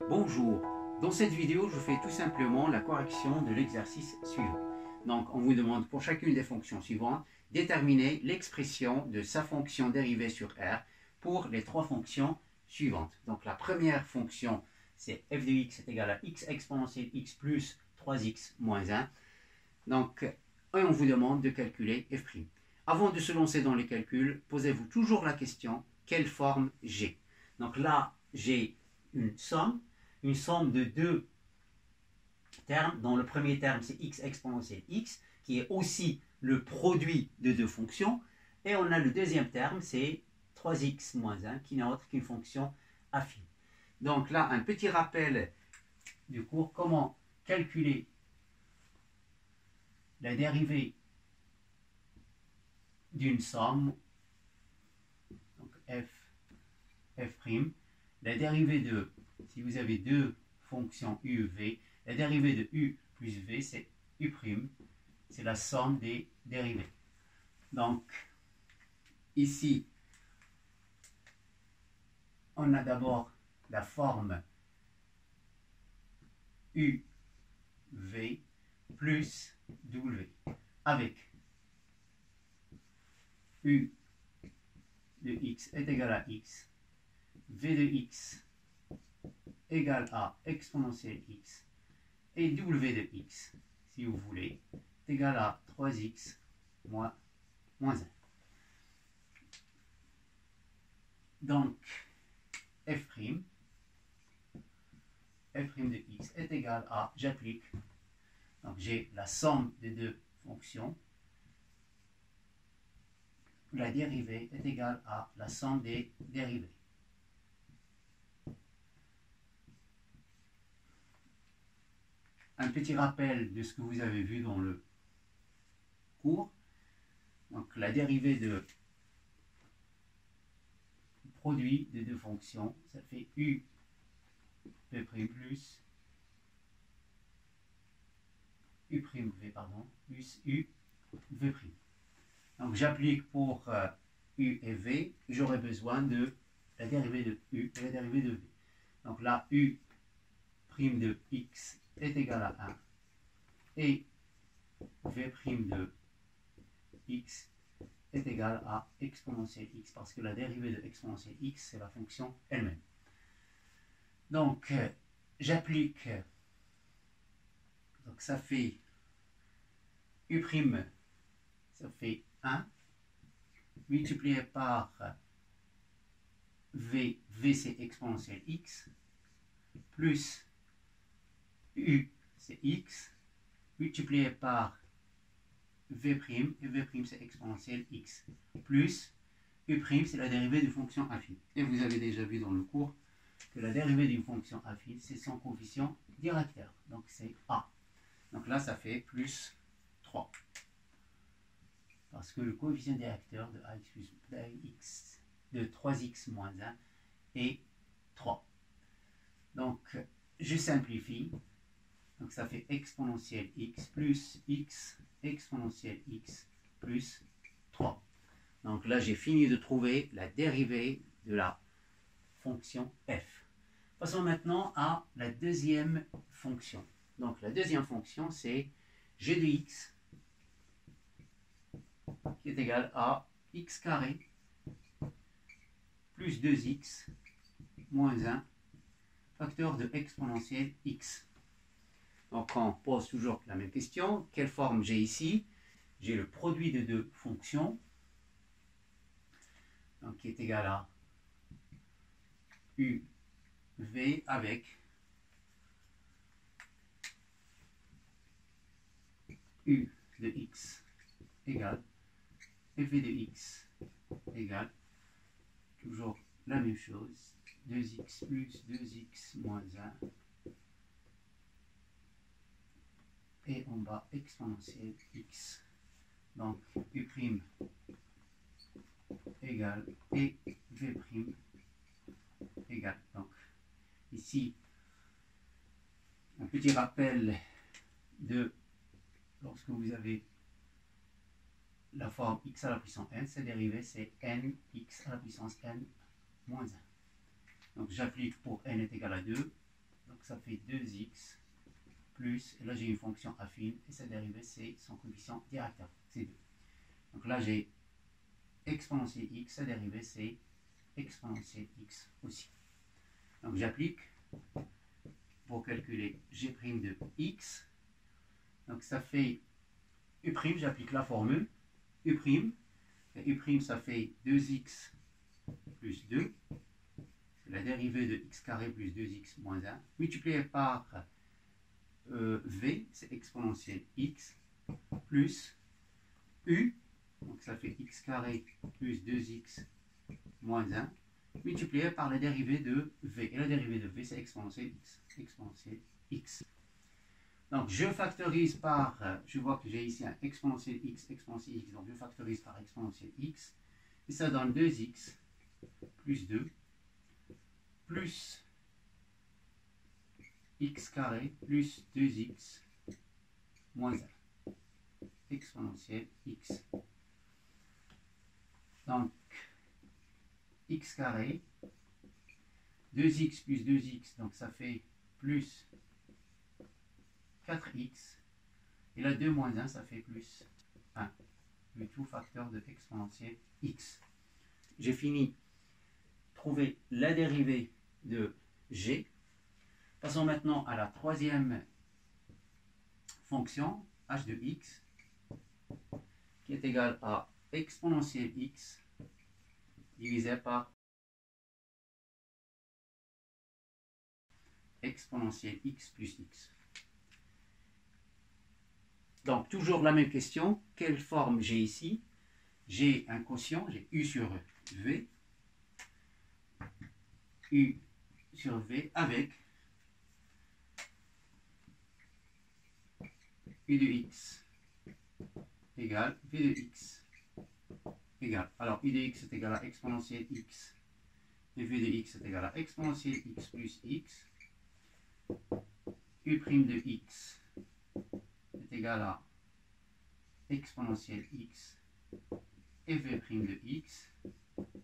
Bonjour, dans cette vidéo je fais tout simplement la correction de l'exercice suivant. Donc on vous demande pour chacune des fonctions suivantes déterminer l'expression de sa fonction dérivée sur R pour les trois fonctions suivantes. Donc la première fonction c'est f de x est égal à x exponentielle x plus 3x moins 1. Donc on vous demande de calculer f'. Avant de se lancer dans les calculs, posez-vous toujours la question quelle forme j'ai. Donc là j'ai une somme de deux termes, dont le premier terme c'est x exponentielle x, qui est aussi le produit de deux fonctions, et on a le deuxième terme, c'est 3x moins 1, qui n'est autre qu'une fonction affine. Donc là, un petit rappel du cours, comment calculer la dérivée d'une somme, donc f', la dérivée de, si vous avez deux fonctions u, v, la dérivée de u plus v, c'est u', c'est la somme des dérivées. Donc, ici, on a d'abord la forme u, v plus w, avec u de x est égal à x, v de x égale à exponentielle x, et w de x, si vous voulez, est égal à 3x moins 1. Donc, f' de x est égal à, j'applique, donc j'ai la somme des deux fonctions, la dérivée est égale à la somme des dérivées. Un petit rappel de ce que vous avez vu dans le cours. Donc la dérivée de produit des deux fonctions, ça fait u v' plus plus u v'. Donc j'applique pour u et v, j'aurai besoin de la dérivée de u et la dérivée de v. Donc là, u' de x est égal à 1 et v' de x est égal à exponentielle x, parce que la dérivée de exponentielle x, c'est la fonction elle-même. Donc, j'applique, donc ça fait u', ça fait 1, multiplié par v c'est exponentielle x, plus u c'est x, multiplié par v', et v' c'est exponentielle x, plus u' c'est la dérivée d'une fonction affine. Et vous avez déjà vu dans le cours que la dérivée d'une fonction affine, c'est son coefficient directeur, donc c'est a. Donc là, ça fait plus 3. Parce que le coefficient directeur de ax plus x de 3x moins 1 est 3. Donc, je simplifie. Donc, ça fait exponentielle x plus x exponentielle x plus 3. Donc là, j'ai fini de trouver la dérivée de la fonction f. Passons maintenant à la deuxième fonction. Donc, la deuxième fonction, c'est g de x qui est égal à x carré plus 2x moins 1 facteur de exponentielle x. Donc on pose toujours la même question. Quelle forme j'ai ici? J'ai le produit de deux fonctions, donc qui est égal à u, v avec u de x égale f de x égale toujours la même chose, 2x plus 2x moins 1 et en bas exponentielle x. Donc u' égale et v' égale. Donc ici, un petit rappel de lorsque vous avez la forme x à la puissance n, sa dérivée c'est nx à la puissance n moins 1. Donc j'applique pour n est égal à 2, ça fait 2x plus, et là j'ai une fonction affine, et sa dérivée c'est son coefficient directeur, c'est 2. Donc là j'ai exponentielle x, sa dérivée c'est exponentielle x aussi. Donc j'applique pour calculer g' de x. Donc ça fait u', j'applique la formule u', et u' ça fait 2x plus 2, c'est la dérivée de x carré plus 2x moins 1, multiplié par v, c'est exponentielle x, plus u, donc ça fait x carré plus 2x moins 1, multiplié par la dérivée de v, et la dérivée de v c'est exponentielle x. Donc je factorise par, je vois que j'ai ici un exponentielle x, donc je factorise par exponentielle x, et ça donne 2x plus 2, plus x carré plus 2x moins 1, exponentielle x. Donc x carré, 2x plus 2x, donc ça fait plus 4x, et là 2 moins 1, ça fait plus 1, le tout facteur de exponentielle x. J'ai fini. Trouver la dérivée de g. Passons maintenant à la troisième fonction, h de x, qui est égale à exponentielle x divisé par exponentielle x plus x. Donc, toujours la même question. Quelle forme j'ai ici? J'ai un quotient, j'ai u sur v, u sur v avec u de x égale v de x égale. Alors, u de x est égal à exponentielle x et v de x est égal à exponentielle x plus x. U' de x est égal à exponentielle x et v' de x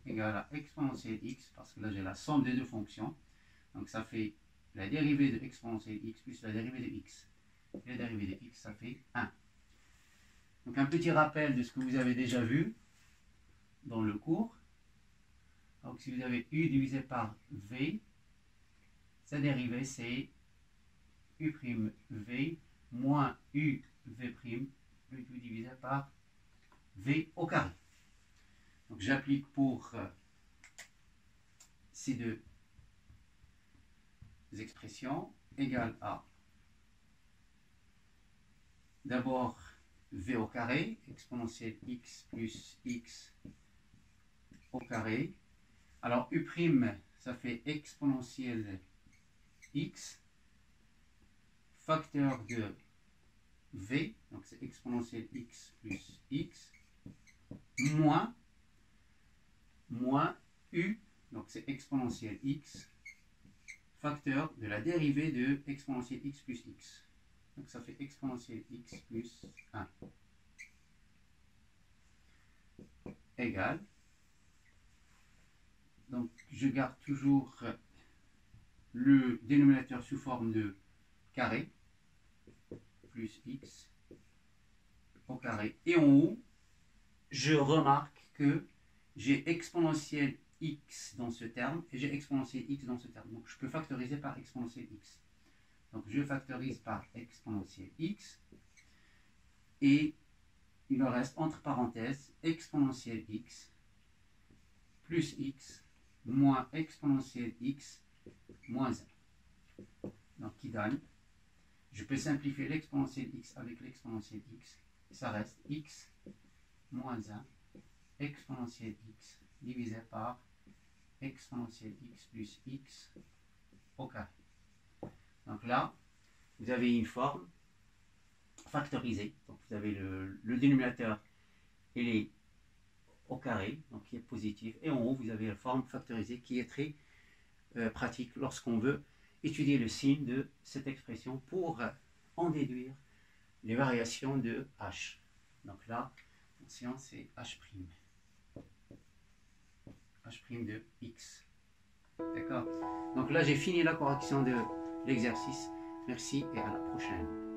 égale à exponentielle x, parce que là j'ai la somme des deux fonctions. Donc ça fait la dérivée de exponentielle x plus la dérivée de x. Et la dérivée de x, ça fait 1. Donc un petit rappel de ce que vous avez déjà vu dans le cours. Donc si vous avez u divisé par v, sa dérivée c'est u'v moins uv', le tout divisé par v au carré. Donc j'applique pour ces deux expressions égale à d'abord v au carré, exponentielle x plus x au carré. Alors u', ça fait exponentielle x, facteur de v, donc c'est exponentielle x plus x, moins u, donc c'est exponentielle x, facteur de la dérivée de exponentielle x plus x. Donc ça fait exponentielle x plus 1 égale. Donc je garde toujours le dénominateur sous forme de carré, plus x au carré. Et en haut, je remarque que j'ai exponentielle x dans ce terme et j'ai exponentielle x dans ce terme. Donc je peux factoriser par exponentielle x. Donc je factorise par exponentielle x et il me reste entre parenthèses exponentielle x plus x moins exponentielle x moins 1. Donc qui donne, je peux simplifier l'exponentielle x avec l'exponentielle x, ça reste x moins 1 exponentielle x divisé par exponentielle x plus x au carré. Donc là, vous avez une forme factorisée. Donc vous avez le dénominateur, il est au carré, donc qui est positif. Et en haut, vous avez la forme factorisée qui est très pratique lorsqu'on veut étudier le signe de cette expression pour en déduire les variations de h. Donc là, attention, c'est h'. H' de x. D'accord? Donc là, j'ai fini la correction de l'exercice. Merci et à la prochaine.